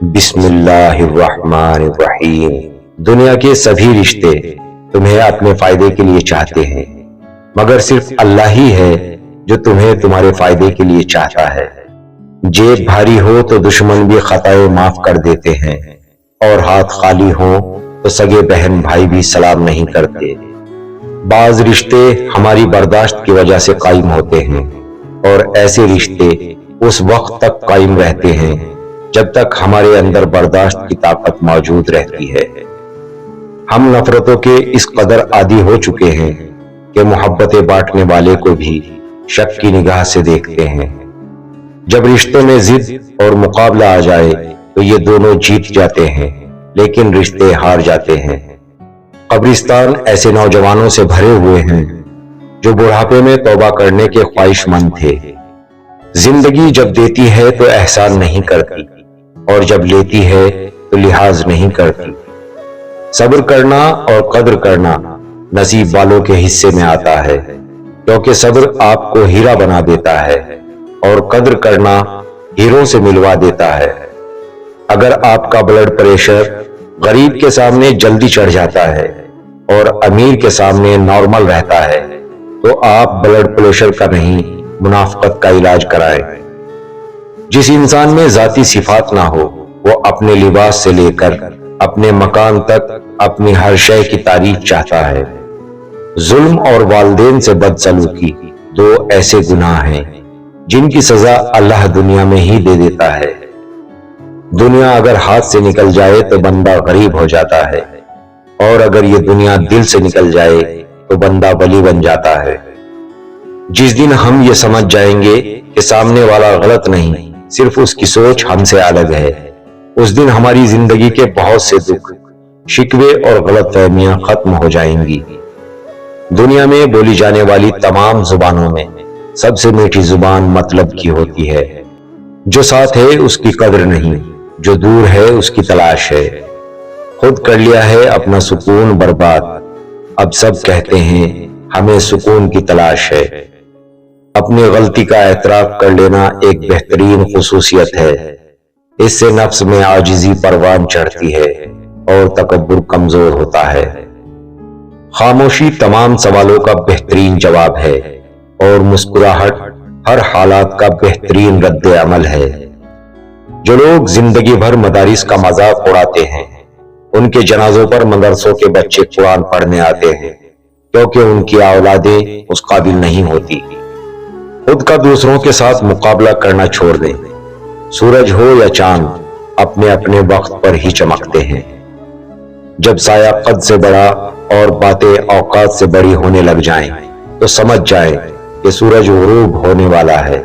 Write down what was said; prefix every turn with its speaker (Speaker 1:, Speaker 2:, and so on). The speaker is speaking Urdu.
Speaker 1: بسم اللہ الرحمن الرحیم۔ دنیا کے سبھی رشتے تمہیں اپنے فائدے کے لیے چاہتے ہیں، مگر صرف اللہ ہی ہے جو تمہیں تمہارے فائدے کے لیے چاہتا ہے۔ جیب بھاری ہو تو دشمن بھی خطائیں معاف کر دیتے ہیں، اور ہاتھ خالی ہو تو سگے بہن بھائی بھی سلام نہیں کرتے۔ بعض رشتے ہماری برداشت کی وجہ سے قائم ہوتے ہیں، اور ایسے رشتے اس وقت تک قائم رہتے ہیں جب تک ہمارے اندر برداشت کی طاقت موجود رہتی ہے۔ ہم نفرتوں کے اس قدر عادی ہو چکے ہیں کہ محبتیں بانٹنے والے کو بھی شک کی نگاہ سے دیکھتے ہیں۔ جب رشتوں میں ضد اور مقابلہ آ جائے تو یہ دونوں جیت جاتے ہیں، لیکن رشتے ہار جاتے ہیں۔ قبرستان ایسے نوجوانوں سے بھرے ہوئے ہیں جو بڑھاپے میں توبہ کرنے کے خواہش مند تھے۔ زندگی جب دیتی ہے تو احسان نہیں کرتی، اور جب لیتی ہے تو لحاظ نہیں کرتی۔ صبر کرنا اور قدر کرنا نصیب والوں کے حصے میں آتا ہے، کیونکہ صبر آپ کو ہیرا بنا دیتا ہے اور قدر کرنا ہیروں سے ملوا دیتا ہے۔ اگر آپ کا بلڈ پریشر غریب کے سامنے جلدی چڑھ جاتا ہے اور امیر کے سامنے نارمل رہتا ہے تو آپ بلڈ پریشر کا نہیں، منافقت کا علاج کرائیں۔ جس انسان میں ذاتی صفات نہ ہو وہ اپنے لباس سے لے کر اپنے مکان تک اپنی ہر شے کی تعریف چاہتا ہے۔ ظلم اور والدین سے بدسلوکی دو ایسے گناہ ہیں جن کی سزا اللہ دنیا میں ہی دے دیتا ہے۔ دنیا اگر ہاتھ سے نکل جائے تو بندہ غریب ہو جاتا ہے، اور اگر یہ دنیا دل سے نکل جائے تو بندہ ولی بن جاتا ہے۔ جس دن ہم یہ سمجھ جائیں گے کہ سامنے والا غلط نہیں، صرف اس کی سوچ ہم سے الگ ہے، اس دن ہماری زندگی کے بہت سے دکھ، شکوے اور غلط فہمیاں ختم ہو جائیں گی۔ دنیا میں بولی جانے والی تمام زبانوں میں سب سے میٹھی زبان مطلب کی ہوتی ہے۔ جو ساتھ ہے اس کی قدر نہیں، جو دور ہے اس کی تلاش ہے۔ خود کر لیا ہے اپنا سکون برباد، اب سب کہتے ہیں ہمیں سکون کی تلاش ہے۔ اپنی غلطی کا اعتراف کر لینا ایک بہترین خصوصیت ہے، اس سے نفس میں عاجزی پروان چڑھتی ہے اور تکبر کمزور ہوتا ہے۔ خاموشی تمام سوالوں کا بہترین جواب ہے، اور مسکراہٹ ہر حالات کا بہترین رد عمل ہے۔ جو لوگ زندگی بھر مدارس کا مذاق اڑاتے ہیں، ان کے جنازوں پر مدرسوں کے بچے قرآن پڑھنے آتے ہیں، کیونکہ ان کی اولادیں اس قابل نہیں ہوتی۔ خود کا دوسروں کے ساتھ مقابلہ کرنا چھوڑ دیں۔ سورج ہو یا چاند اپنے اپنے وقت پر ہی چمکتے ہیں۔ جب سایہ قد سے بڑا اور باتیں اوقات سے بڑی ہونے لگ جائیں تو سمجھ جائیں کہ سورج غروب ہونے والا ہے۔